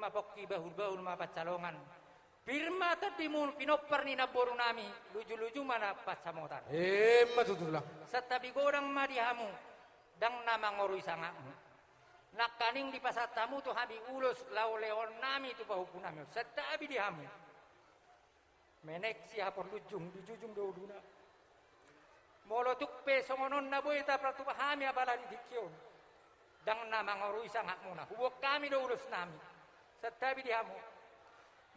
mapokki bahul-bahul mapacalongan. Firma tadimun pinopper ni naboru nami, luju-luju mana pacamotan. Matutulah. Setabi gorang madihamu, dang nama ngorui sangamu. Nakaning di pasatamu tu habi ulus lau leon nami tu pahupu nami. Setabi dihamu. Menek siapa lujung, dijujung dauduna. Molo tukpe songonon na boy ta pratu pahami abala di dikyon. Dang nama ngorui sangamu na. Hubok kami do ulus nami. Setabi dihamu.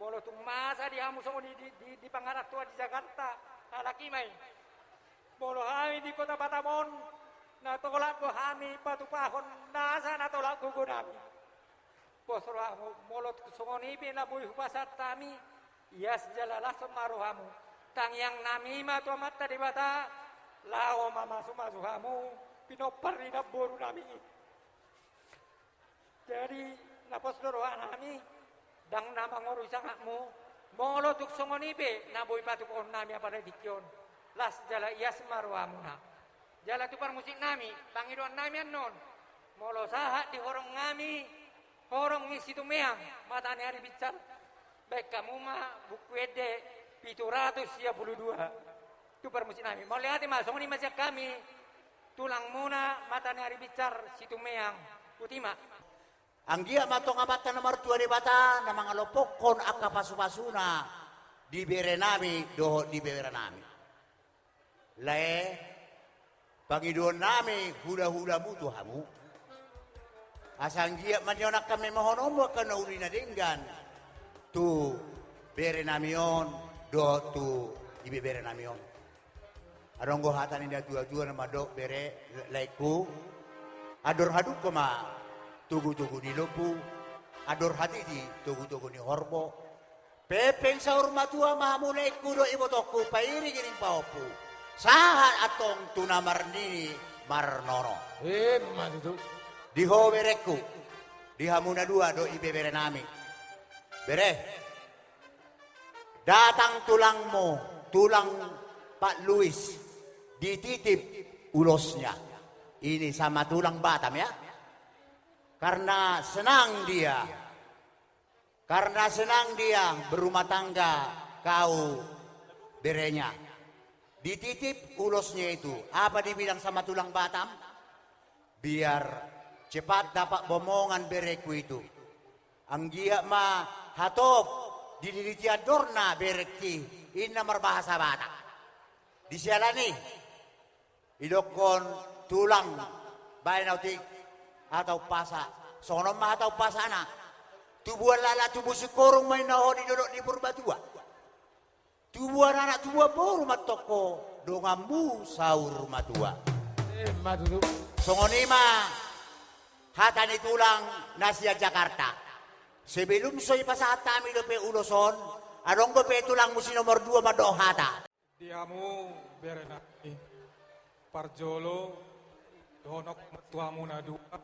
Molo tung masa dihamu songon di pangarak tua di Jakarta. Halaki may. Molo kami di kota Batamon. Natolak ko kami patupahon nasa natolak ko gunami. Posro hamu molo songon ipi na buih pasat kami. Iyas jalalah semaruhamu. Tang yang nami matu mata di bata. Lao mama sumasuhamu. Pinopar di naboru nami. Jadi napos dorohan kami. Dang nama ngoru sangakmu. Molo tuk songon ipe. Naboy patukon nami apa dikyon. Las jala iyas maruhamuna. Jala tupar musik nami, pangiduan nami anon. Molo sahat di horong ngami, horong ngisi tumeang, matane hari bicar. Baik kamu mah buku ede, 732. Tupar musik nami. Mau lihat mas, songon masih kami. Tulang muna, matane hari bicar, situ meang. Utima. Anggia matong abatan nomor 2 di bata, na mga lopokon aka pasu-pasuna, di bere nami, doho di bere nami. Lae, Panginoon nami, hula-hula mo Tuhamu. Asang giya man yun kami mahonomo ka na uli na dinggan. Tu bere nami yon, do tu ibibere nami yon. Arong gohatan inda dua-dua na madok bere laiku. Ador haduk ko ma, tugu-tugu di lupu. Ador hati di tugu-tugu ni horbo. Pepeng sa urmatua mahamu laiku do ibotoku, pairi gining paupu. Sahat atong tunamarnini marnono. Matutu. Diho bereku. Dihamuna dua do ibebere nami. Bere. Datang tulangmu, tulang Pak Luis. Dititip ulosnya. Ini sama tulang Batam ya. Karena senang dia. Karena senang dia berumah tangga kau berenya. Dititip ulosnya itu. Apa dibilang sama tulang Batam? Biar cepat dapat bomongan bereku itu. Anggia ma hatop didiritia dorna bereki inna berbahasa Batak. Disialani idokon tulang bayanautik atau pasa. Sonom ma atau pasana. Tubuhan lala tubuh sekorong main naho di dodok di Purbatua. Tubuhan anak tua baru matoko dongamu sahur matua. Matutu. Songonima hatani tulang nasia Jakarta. Sebelum soy pasata mi dope uloson, adong dope tulang musi nomor 2 madok hata. Diamu berenaki Parjolo donok tuamu nadua.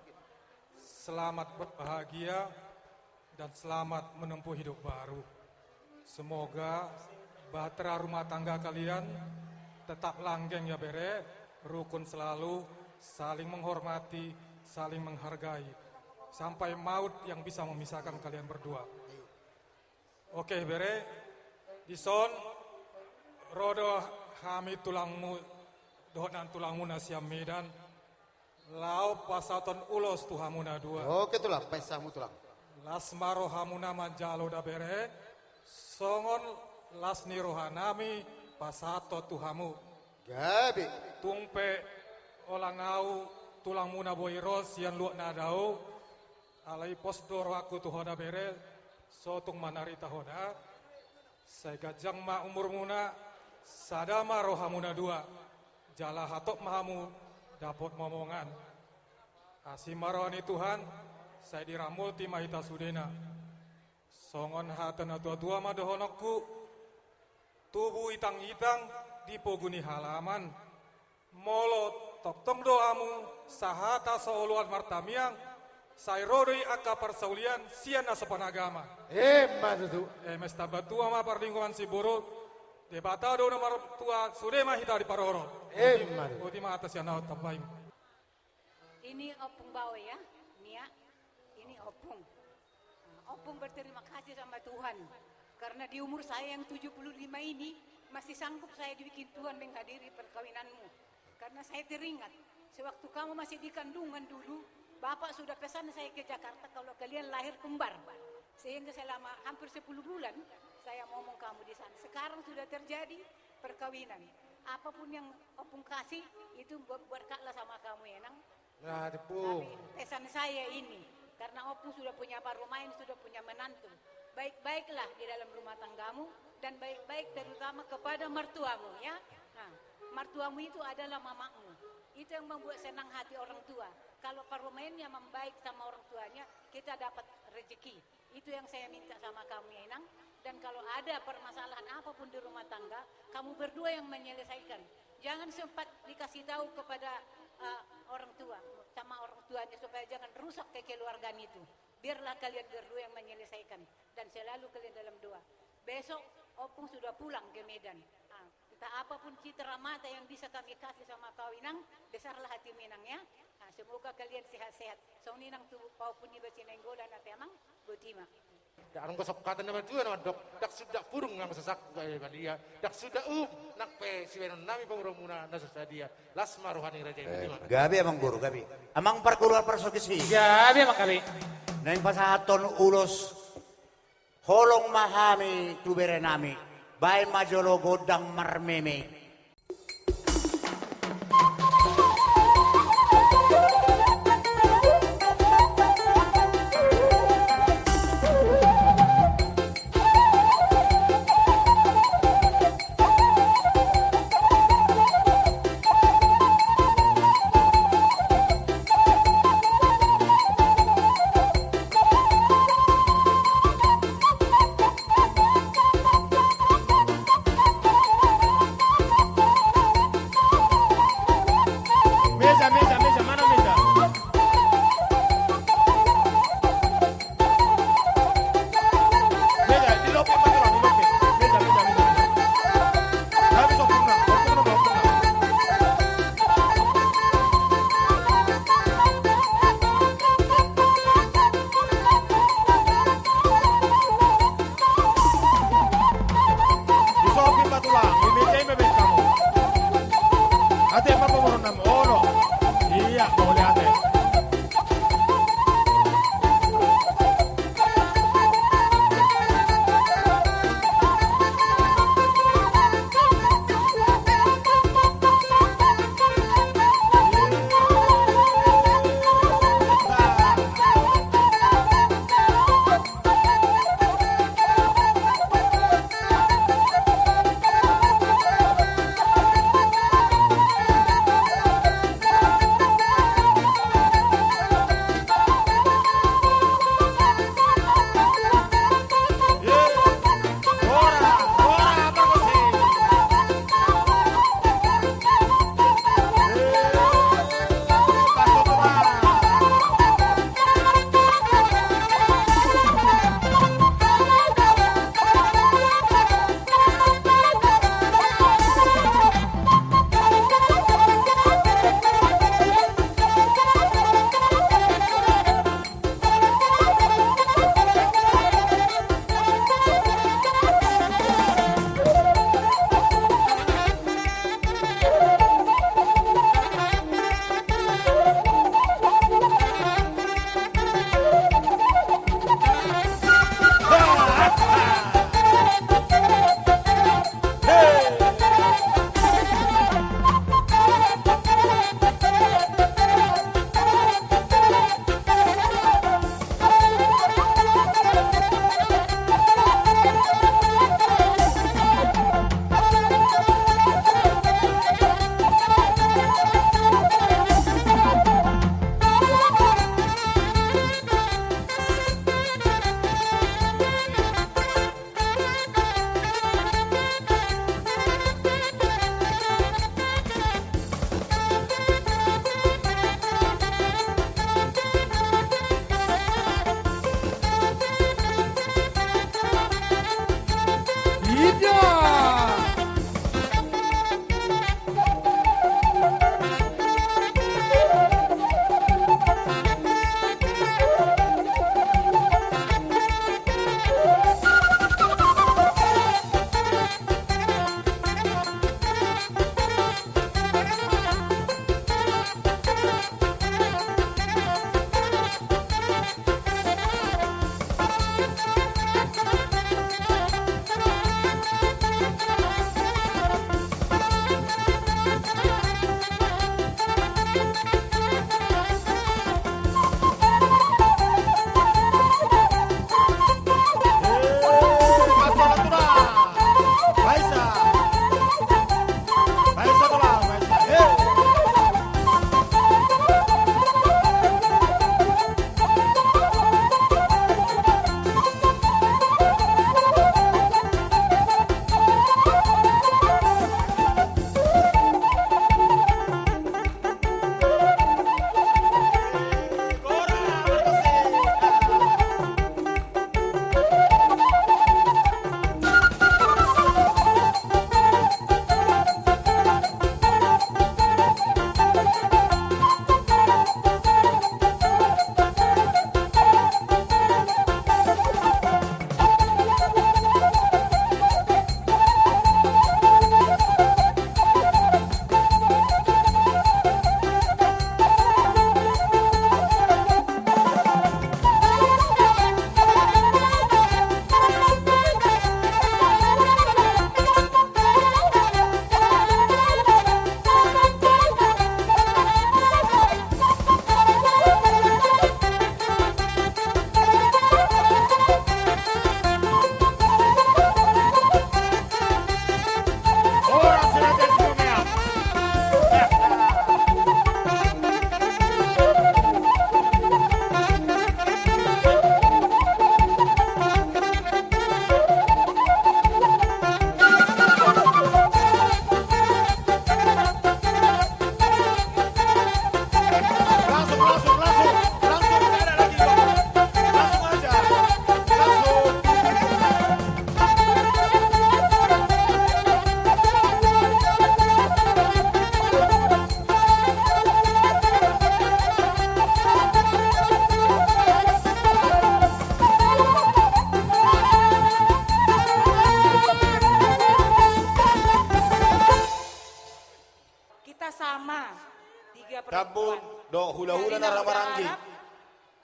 Selamat berbahagia dan selamat menempuh hidup baru. Semoga bahtera rumah tangga kalian tetap langgeng ya bere, rukun selalu, saling menghormati, saling menghargai, sampai maut yang bisa memisahkan kalian berdua. Oke bere, dison, rodo kami tulangmu, dohonan tulangmu nasiam medan, lau pasaton ulos tuhamuna dua. Oke tulang, pesamu tulang. Lasmaro hamuna manjalo da bere, songon lasni rohanami pasato tuhamu. Gabi. Tungpe olangau tulang muna boiros yang luak nadau alai posdor aku tuhoda bere sotung manari tahoda saya gajang ma umur muna sadama rohamuna dua jala hatok mahamu dapat momongan asimaroni Tuhan saya diramulti mahita sudena songon hatana tua-tua madohonokku tubuh itang-itang di poguni halaman molot toktong doamu sahata sauluan martamiang sairori aka persaulian siana sepanagama. Matutu. Mesta batua ma perlingkungan si buruk debatado nomor tua sudema hita di paroro. Matutu. Ultima atas yang naut tabaim. Ini opung bawa ya, Nia. Ini opung. Opung berterima kasih sama Tuhan. Karena di umur saya yang 75 ini, masih sanggup saya dibikin Tuhan menghadiri perkawinanmu. Karena saya teringat, sewaktu kamu masih di kandungan dulu, Bapak sudah pesan saya ke Jakarta kalau kalian lahir kembar. Sehingga selama hampir 10 bulan, saya ngomong kamu di sana. Sekarang sudah terjadi perkawinan. Apapun yang Opung kasih, itu berkatlah sama kamu ya, Nang. Nah, tepung. Tapi pesan saya ini, karena Opung sudah punya paruh main, sudah punya menantu. Baik-baiklah di dalam rumah tanggamu, dan baik-baik terutama kepada mertuamu ya. Nah, mertuamu itu adalah mamamu. Itu yang membuat senang hati orang tua. Kalau paruh mainnya membaik sama orang tuanya, kita dapat rezeki. Itu yang saya minta sama kamu ya, Inang. Dan kalau ada permasalahan apapun di rumah tangga, kamu berdua yang menyelesaikan. Jangan sempat dikasih tahu kepada orang tua, sama orang tuanya, supaya jangan rusak kekeluargaan itu. Biarlah kalian berdua yang menyelesaikan. Dan selalu kalian dalam doa. Besok Opung sudah pulang ke Medan. Entah apapun citra mata yang bisa kami kasih sama kau Inang, besarlah hati Minang ya. Semoga kalian sehat-sehat. So Ninang tu pau puni bacinenggolan na temang gotima. Darang kosok kata nama Tuhan nama dok dak sudah purung nang sesak kaya dia. Dak sudah nak pe siwenon nami panguromuna nasa dia. Lasma rohani raja itu. Gabi amang guru gabi. Amang perkeluar persogisi. Gabi emang kami. Nang pasahaton ulos holong mahami tubere nami. Bay majolo godang marmeme.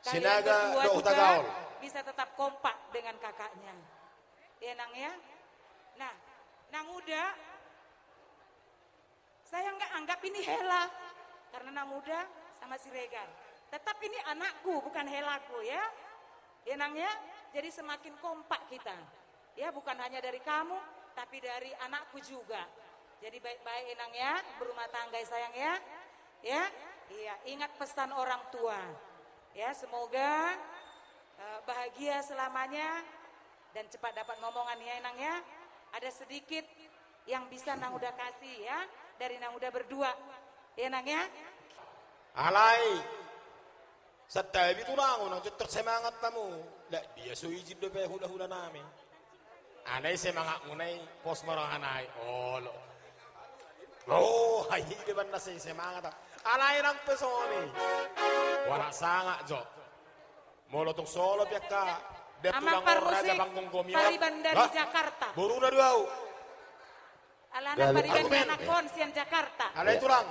kalian Sinaga berdua do juga utagaol. bisa tetap kompak dengan kakaknya. Ya Nang ya. Nah, Nang Uda, saya nggak anggap ini Hela karena Nang Uda sama si Regar. Tetap ini anakku bukan Helaku ya. Ya Nang ya. Jadi semakin kompak kita. Ya bukan hanya dari kamu tapi dari anakku juga. Jadi baik-baik ya Nang ya, berumah tangga sayang ya. Ya. Iya, ingat pesan orang tua. Ya, semoga bahagia selamanya dan cepat dapat momongan ya Nang ya. Ada sedikit yang bisa Nang Uda kasih ya dari Nang Uda berdua. Ya Nang ya. Alay. Sa tabi tulang nang jutak semangat tamu. Lah dia suijid do pe hula-hula namin. Anay semangat ngunay pos marang anay. Oh, ay di ba na semangat. Alay nang pesoni. Wala sanga jo. Molo tong solo piaka. Amang Parmusik, Pariban dari Jakarta. Buru na duau. Alana Pariban anak konsian Jakarta. Alay tulang.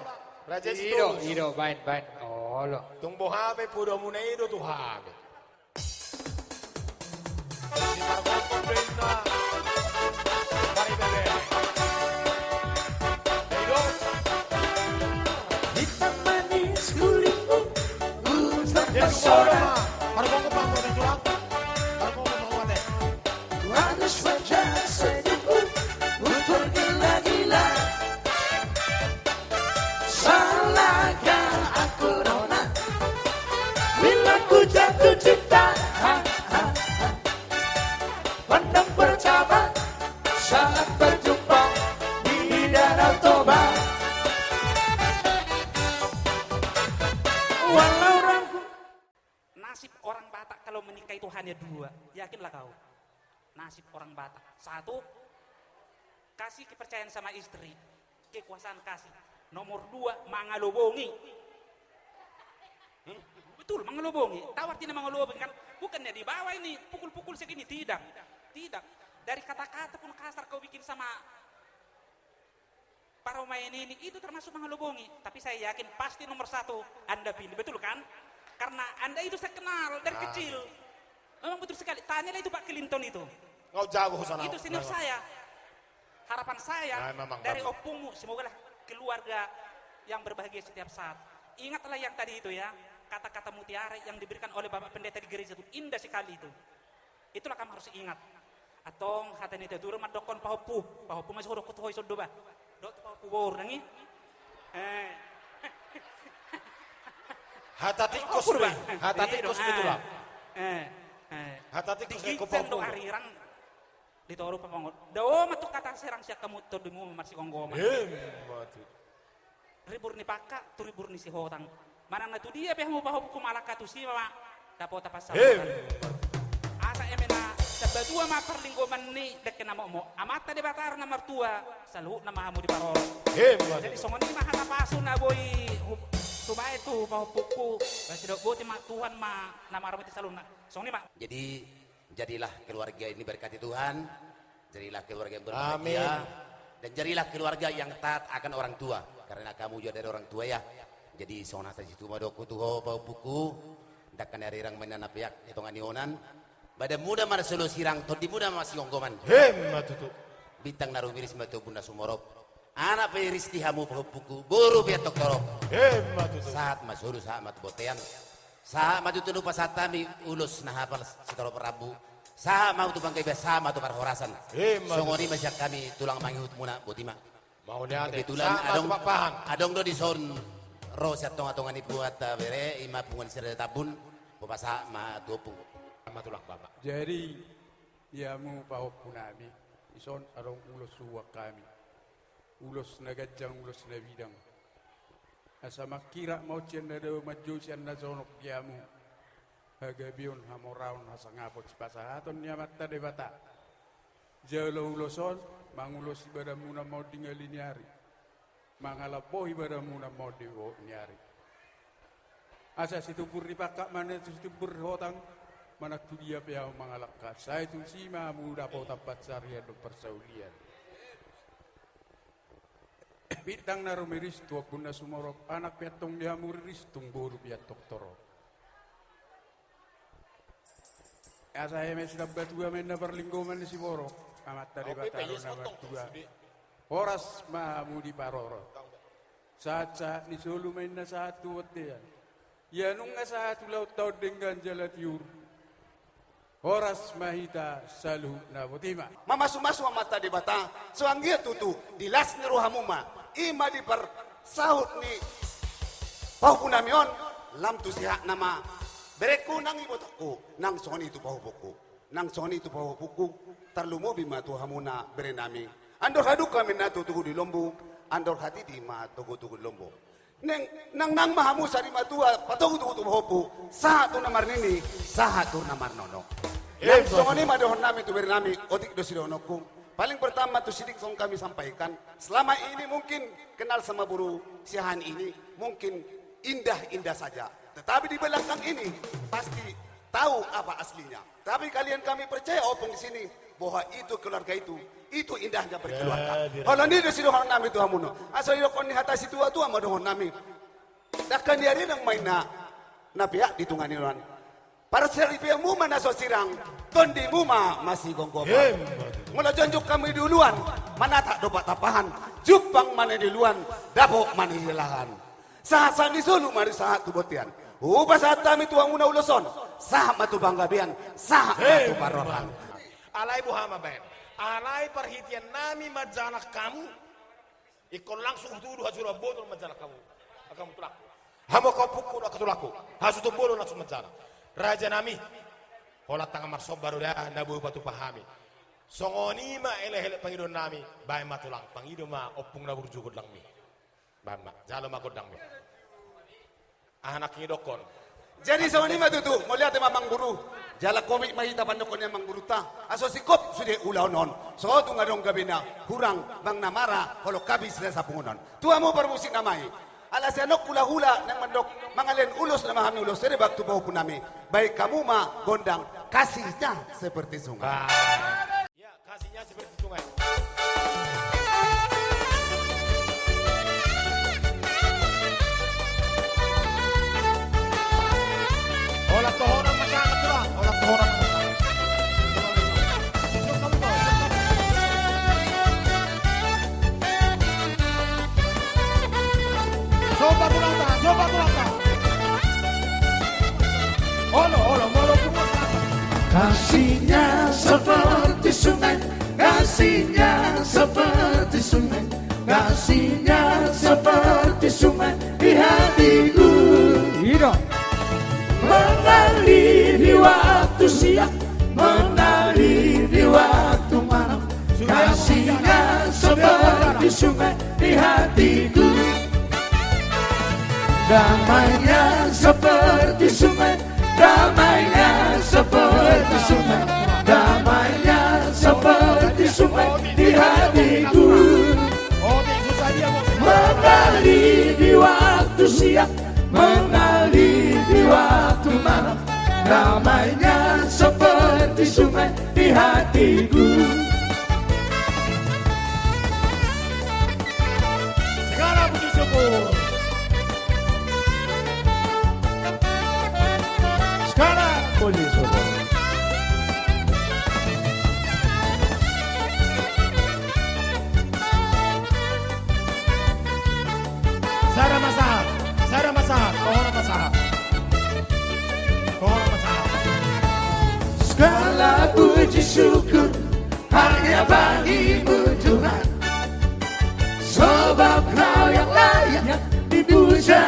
Raja Ido, situ. ido, bain, bain. Olo. Tung bohabe pudo muna ido tuhabe. Si Margot Comprenda. Pari bebe. Ido. Hitam manis kulitmu Jadi terpesona. Parang ko pa mo na tulak. Parang ko mo na. Manis wajah sedihku untuk gila-gila. Salahkah aku nona bila ku jatuh cinta? Pandang pertama saat berjumpa di danau Toba. Walau ragu Nasib orang Batak kalau menikah itu hanya dua, yakinlah kau. Nasib orang Batak, satu, kasih kepercayaan sama istri, kekuasaan kasih. Nomor dua, mangalobongi. Betul, mangalobongi. Tahu artinya mangalobongi kan? Bukannya di bawah ini, pukul-pukul segini, tidak. Tidak. Dari kata-kata pun kasar kau bikin sama para pemain ini, itu termasuk mangalobongi. Tapi saya yakin pasti nomor satu Anda pilih, betul kan? Karena Anda itu saya kenal dari kecil. Memang betul sekali. Tanyalah itu Pak Clinton itu. Ngau jago sana. Itu senior saya. Harapan saya Nah, memang dari bagus. opungmu, semoga keluarga yang berbahagia setiap saat. Ingatlah yang tadi itu ya, kata-kata mutiara yang diberikan oleh Bapak Pendeta di gereja itu. Indah sekali itu. Itulah kamu harus ingat. Atong hatani itu turun madokon pahopu masih hodok kutuhoi sodoba. Dok pahopu bor nangi. Hata tikus Opur, be. Bang. Hata Iya tikus dong, betul lah. Hata Di tikus be gicen do kopong. ariran di toru pamangot. Dawo matuk kata serang siak kamu todimu marsi konggoma. Matu. Ribur ni paka, tu ribur ni si hotang. Mana na tu dia peh mo pahopu kumalaka tu si mama. Dapo tapas sa. Asa emena sabadua ma perlinggoman ni dek na mo. Amata di batar na martua, salu na mahamu di parol. Jadi songoni mah hata paso na boy subay tu pahopuku. Basi dok boti ma Tuhan ma namaramu ti saluna. Songoni ma Jadi jadilah keluarga ini berkati Tuhan, jadilah keluarga yang berbahagia, Amin. dan jadilah keluarga yang taat akan orang tua, karena kamu juga dari orang tua ya. Jadi sonata situ madoko tuho pau buku, dakan dari orang menana pihak hitungan ionan, pada muda mana selo sirang, todi muda masih onggoman. Matu tu. Bintang narumiris matu bunda sumorop, anak peris tihamu pau buku, buru biatok torop. Matu tu. Saat masuru saat matu botean, saat matu tunu pasatami ulus nahapal setoro perabu, saat mau tu bangkai biasa matu parhorasan. Songoni masyak kami tulang mangihut muna botima. Mau ni ate. Kebetulan adong pahang. adong do di son roset tong-atongan ibuat bere ima pungan sere tabun popasa ma tuopung. Matu lang bapak. Jadi iamu pahop punami ison arong ulos suwak kami ulos nagajang ulos na bidang asa makira mau cien na daw majusian na zonok iamu hagabion hamoraon hasangapot si pasahaton niya mata de bata jalo uloson mangulos ibadah muna mau tinggali niari mangalapoh ibadah muna mau diwo niari asa situpur dipakak mana itu situpur hotang mana tu dia pia mangalakka saya tu si muda po tempat sarian do persaulian bintang na rumiris tua pun na sumorop anak piatong dia muriris tung boru piatok toro. Asa emes dapat dua main na perlingkungan si Borok. Amat tadi Oke, bataro payes na motong dua. sudah. Oras mamu di paroro. Saat ni solo main na satu watian. Ya nung nga satu laut tau dengan jalat yur. Oras mahita salu na botima. Mamasu-masu mata di bata. So anggia tutu dilas ni rohamuma. Ima di per sahut ni pahupunamion. Lam tu siha nama. Bereku nang ibotaku. Nang soni itu pahupuku. Nang soni itu pahupuku. Tarlumo bima tu hamuna berenami. Andor haduk kami na tutugu di lombu. Andor hati di ma tugu-tugu di lombu. Nang mahamu sari matua patugu-tugu pahupu. Satu namar nini. Satu namar nono. Yang songoni madohon nami tu berenami. Otik dosidonokku. Paling pertama tu sidik song kami sampaikan. Selama ini mungkin kenal sama buru siahan ini. Mungkin indah-indah saja. Tetapi di belakang ini pasti tahu apa aslinya. Tapi kalian kami percaya opung di sini bahwa itu keluarga itu indahnya berkeluarga. Kalau ni di sini orang nami tu hamuno. Asal yokon ni hatasi tua-tua madohon nami. Dakkan dia nang main na pihak ditungani orang. Para seripia muma na so sirang, tondi muma masih gonggopan. Mula jonjuk kami duluan, mana tak dapat tapahan. Jupang mana duluan, dapok mana hilahan. Sahasan di sulu mari sahat tu botian. Ubah saat kami tuang una uloson, sahat matu banggabian, sahat matu paroran. Alay buhama ben. Alay perhatian nami majalah kamu. Ikon langsung tuduh hajura bodoh majalah kamu. Kamu tulak. Hamo kau pukul aku tulaku. Hasu tu bodoh langsung majalah. Raja nami. Hola tangan marsob baru dah nabu batu pahami. Songoni ma ele pangidon nami. Bae matulang pangidon ma opung nabur jugod lang mi. Bama jalo ma godang mi. Anak ngidokon. Jadi songoni ma tutu, mau lihat mamang guru. Jala komik mahita pandokon yang mangguru ta. Aso sikop sudah ulau non. So tu ngadong gabina. Hurang bang namara. Holo kabis na sa pungunon. Tua mo permusik namai. Alas anok hula-hula nang mandok mangalen ulos na mahami ulos dari baktu bau punami. Baik kamu ma gondang kasihnya seperti sungai. Ya kasihnya seperti sungai. Olah tohonan masyarakat tulang. Olah tohonan masyarakat. Sobat tulangta, sobat tulangta. Olo, molo tulangta. Kasihnya seperti sungai, kasihnya seperti sungai, kasihnya seperti sungai di hatiku. Mengalir di waktu siang, mengalir di waktu malam. Kasihnya seperti sungai di hatiku. Damainya seperti sungai, damainya seperti sungai, damainya seperti sungai di hatiku. Mengalir di waktu siang, mengalir di waktu malam. Damainya seperti sungai di hatiku. Segala puji syukur. Sekarang puji syukur. Sarah masak, kohora masak. Segala puji syukur hanya bagimu Tuhan, sebab Kau yang layak dipuja.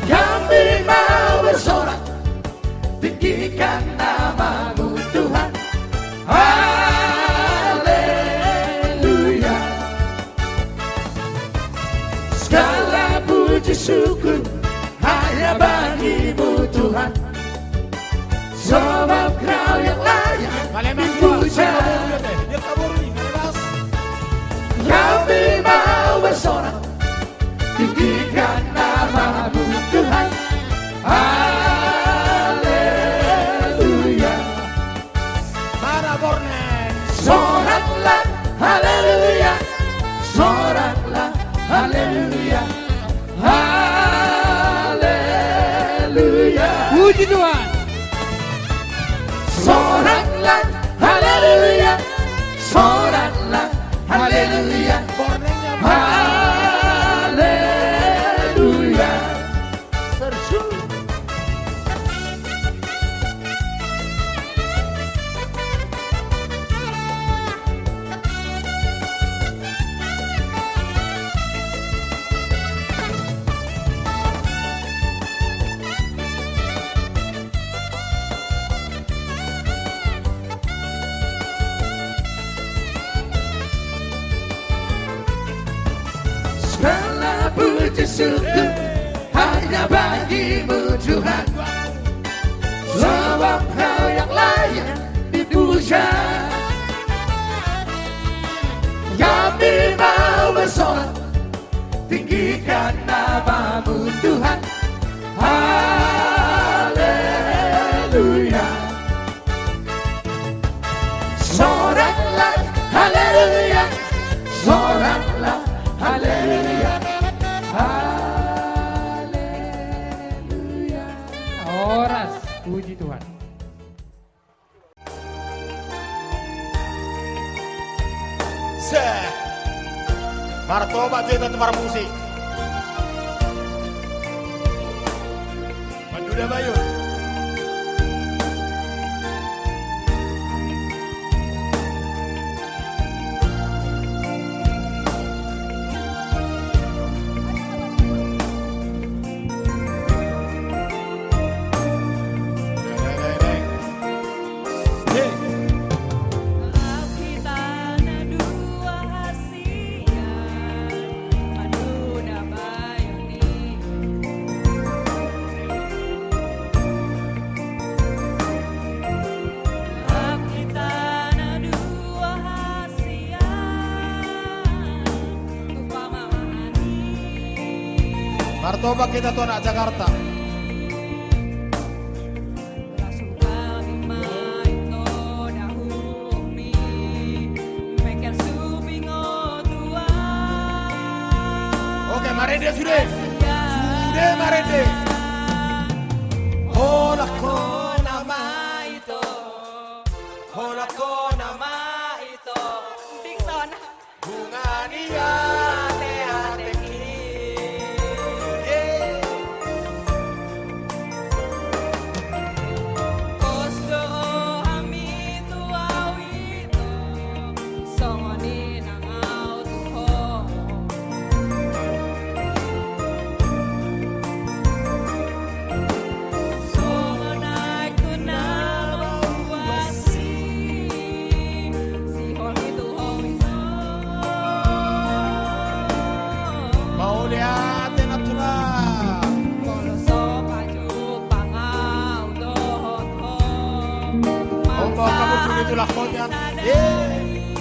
Kami mau bersorak, tinggikan nama-Mu Tuhan. Haleluya. Segala puji syukur hanya bagi-Mu Tuhan, sebab Kau yang layak dipuja. Kami mau bersorak, tinggikan nama-Mu Tuhan. Haleluya. Soraklah haleluya, soraklah haleluya, haleluya. Puji Tuhan. soraklah haleluya, soraklah haleluya, haleluya. Sersu. Segala puji syukur hanya bagimu Tuhan, sebab Kau yang layak dipuja. Kami mau bersorak, tinggikan namamu Tuhan. Haleluya. Soraklah haleluya, soraklah haleluya, haleluya. Oras, puji Tuhan. Martoba Joy dan para musik. Manduda Bayu. Martoba kita tuh anak Jakarta. Oke, Marende sudah Marende. Hola ko nama itu, hola ko nama itu. Dixon. Bunga dia hati lakotnya,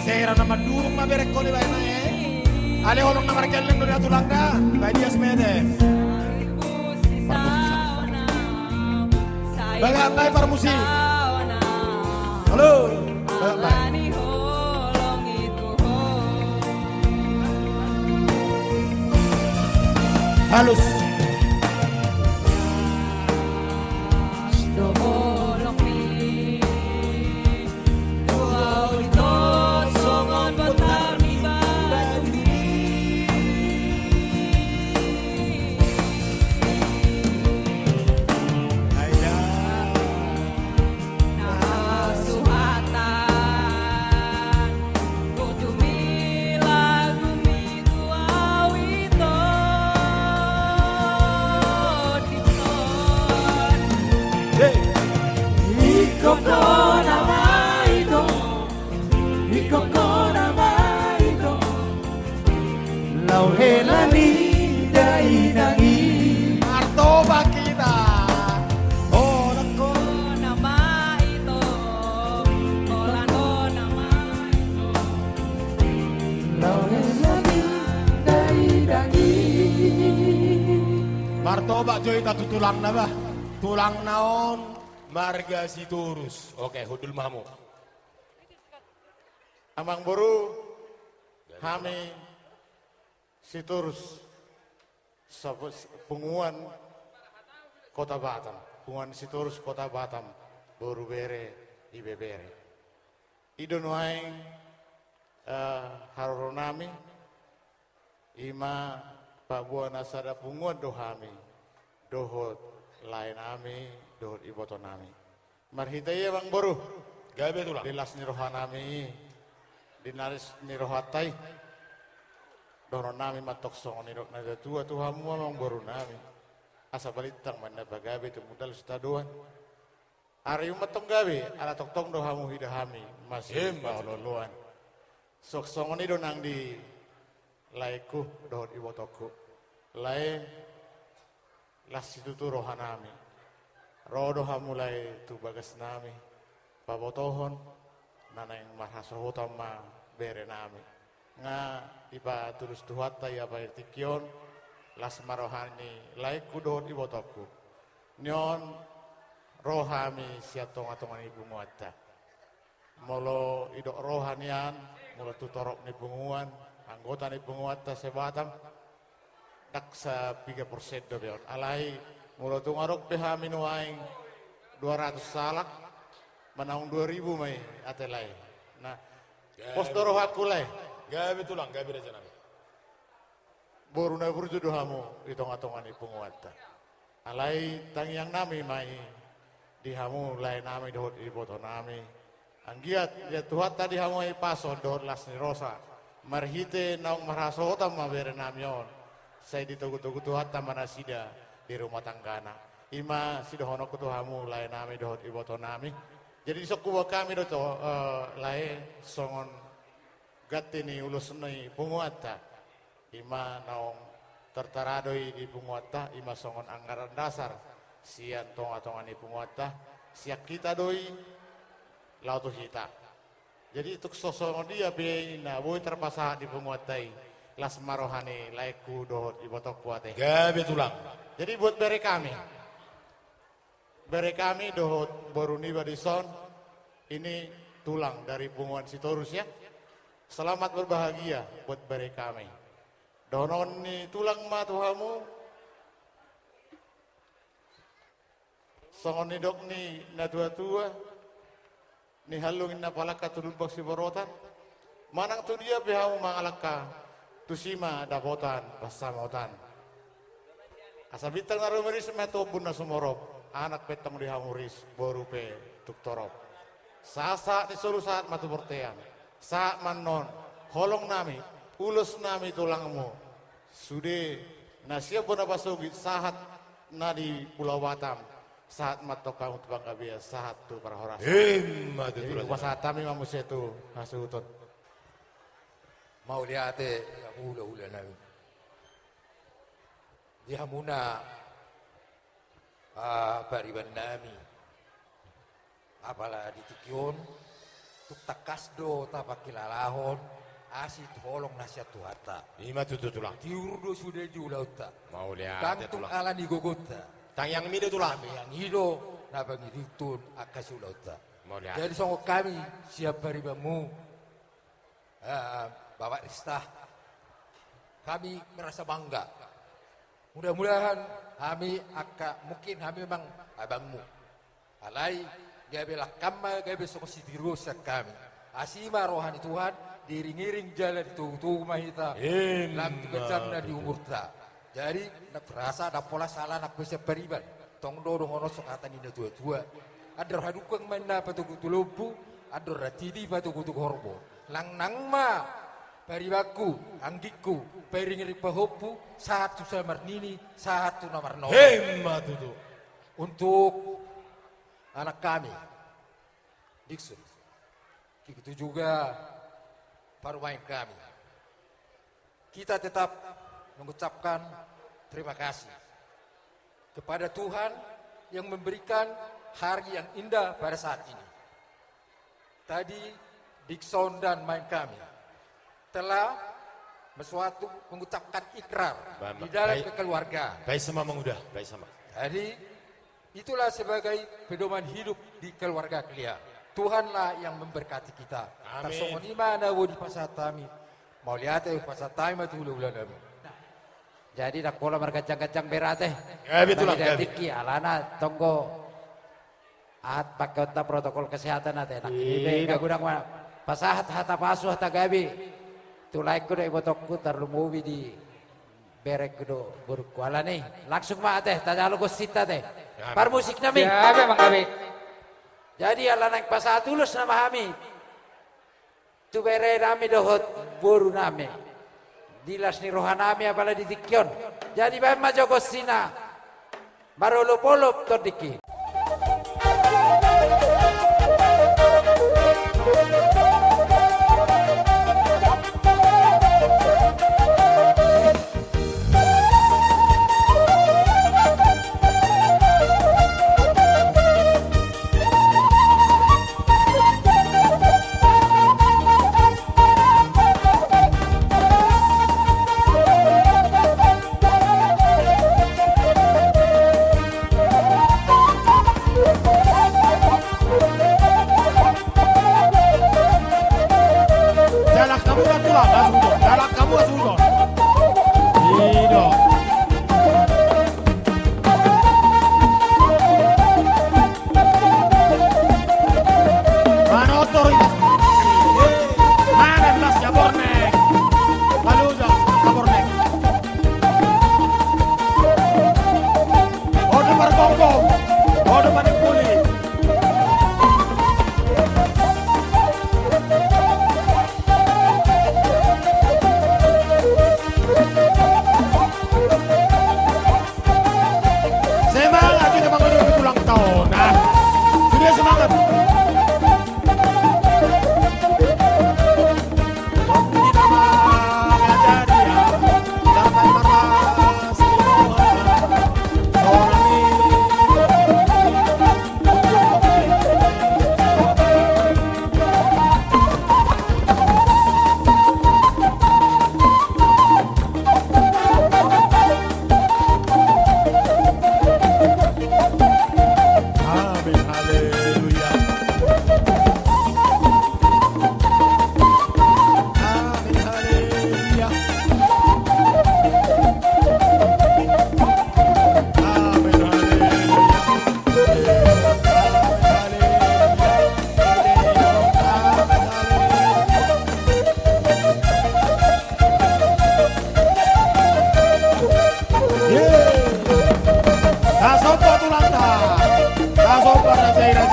saya nama durung ma berek kau di mana ale holong nama kalian dari tulang dah, bayi dia semede. Bagaimana para musik? Halo, halus. Martoba kita, oh lako nama itu, oh nama itu. Martoba Joy tatu tulang napa? Tulang naon marga Sitorus. Oke, hudul mahmu. Amang Boru, kami Sitorus, Punguan Kota Batam, Punguan Sitorus Kota Batam, Boru Bere, di bebere. Idonoai haroronami ima pabuana sada punguan dohami dohot lain ami dohot ibotonami marhitaya bang boru Gabe tulang. dilas ni rohanami dinaris ni rohatai doron nami matok song ni rok nada tua tuhamu amang boru nami asa balitang mana bagabe tu mudal stadoan ari umatong gabe ala toktong dohamu hidahami masih baololuan sok song ni donang di laiku dohot ibotoku lai las itu tu rohanami rodo hamulai tu bagas nami pabotohon nanang mahasohotam ma bere nami nga iba tulus tuhatta ya ba tikion las marohani laiku dohot ibotoku nyon rohami siatong atongan ibu muatta molo idok rohanian molo tutorok ni bunguan anggota ni bunguatta sebatang daksa 3% do beon alai mula tungarok PH minuaing 200 salak menang 2000 mai atelai nah pos doro hakulai Gabe tulang, gabe raja nami. boru na burju dohamu itong-atongan ipunguatta alai tangyang nami mai dihamu lai nami dohot iboto nami anggiat dia tuhat tadi hamu ai paso dohot las ni rosa marhite naung marasotam mabere namion saya ditugu-tugu tuhatta manasida di rumah tanggana ima sidohono kutuhamu lain nami dohot iboto nami jadi sokuwa kami doto lain songon gatini ulus nei punguatta ima naung tertaradoi di punguatta ima songon anggaran dasar sian tong-atongan di punguatta siak kita doi lautu hita jadi itu sosongon dia be na boy terpasah di punguattai las marohani laiku dohot ibotok kuate. Gabe tulang. Jadi buat bere kami dohot boruni badison ini tulang dari punguan Sitorus ya. Selamat berbahagia buat bere kami. Donon ni tulang ma tuhamu. Songon ni dok ni na tua-tua. Ni halungin na palaka tulubak si borotan. Manang tu dia pihamu mangalaka. Tusima dapotan pasamotan asabitang narumeris metobun na sumorop anak petang dihamuris borupe tuktorop sasa ni suru saat matu portean saat manon holong nami ulus nami tulangmu sude nasia bona pasugi saat na di Pulau Batam saat matok kamu tubang kabia saat tu para horas Matu jadi tulang. kuasa tami mamusetu hasutot mau liate hula-hula nami. Dia muna bariban nami. Apalah ditikyon, tuk takasdo tapakilalahon, asit holong nasihat tuhata. Ima tutu tulang. Tiurdo sudah julauta. Mau lihat Kantung tulang. ala ni gogota. Tang yang mide tulang. Yang hido nabangi ditun akasulauta. Mau lihat. Jadi songok kami siap baribamu. Bapak Rista, kami merasa bangga. Mudah-mudahan mungkin kami memang abangmu. Alai, gabelah kama gabe sokosi dirusak kami. Asima rohani Tuhan, diring-iring jalan itu mahita. Lam kecarna di umur ta. Jadi nak berasa ada pola salah nak bisa beriban. Tong do ngono sokatan ina tua-tua. Ada hadukang mana patuku tulupu, ada ratidi patuku horbo. Lang nang ma baribaku, anggiku, peringiri pahopu, satu samar nini, satu nomor nol. Matu tutu. Untuk anak kami, Dixon, begitu juga para pemain kami. Kita tetap mengucapkan terima kasih kepada Tuhan yang memberikan hari yang indah pada saat ini. Tadi Dixon dan main kami telah mengucapkan ikrar di dalam keluarga. Baik sama mengudah, baik sama. Jadi itulah sebagai pedoman hidup di keluarga kalian. Tuhanlah yang memberkati kita. Amin. Tasongoni mana wo di pasatami. Mau lihat pasatami dulu bulan. Jadi dak pola markacang-kacang berate. Gabe tulang, gabe. Tiki alana tonggo At pakai protokol kesehatan ate nak ini kagudang pasahat hata pasuh tagabi tulai kudo ibotokku tarlumuwi di berek kudo berkuala nih langsung mah teh tajalo gosita teh par musik nami Ya, memang kami. jadi ala naik pasahat tulus nama kami tu bere nami dohot boru nami dilas ni rohanami apala di tikyon jadi bae majo gosina barolop-olop todiki. Jalak kamu kan tulang, asudon. Jalak kamu asudon. Ido. Mana otor ini? Mana belasnya Bornek? Baluza, Bornek. Ode par Kongo, ode par Kuli. Semangat kita menghadapi ulang tahun. Nah, sudah semangat. Amin, haleluya. Amin, haleluya. Amin, haleluya. Kasompa tulanta. Kasompa na sa ira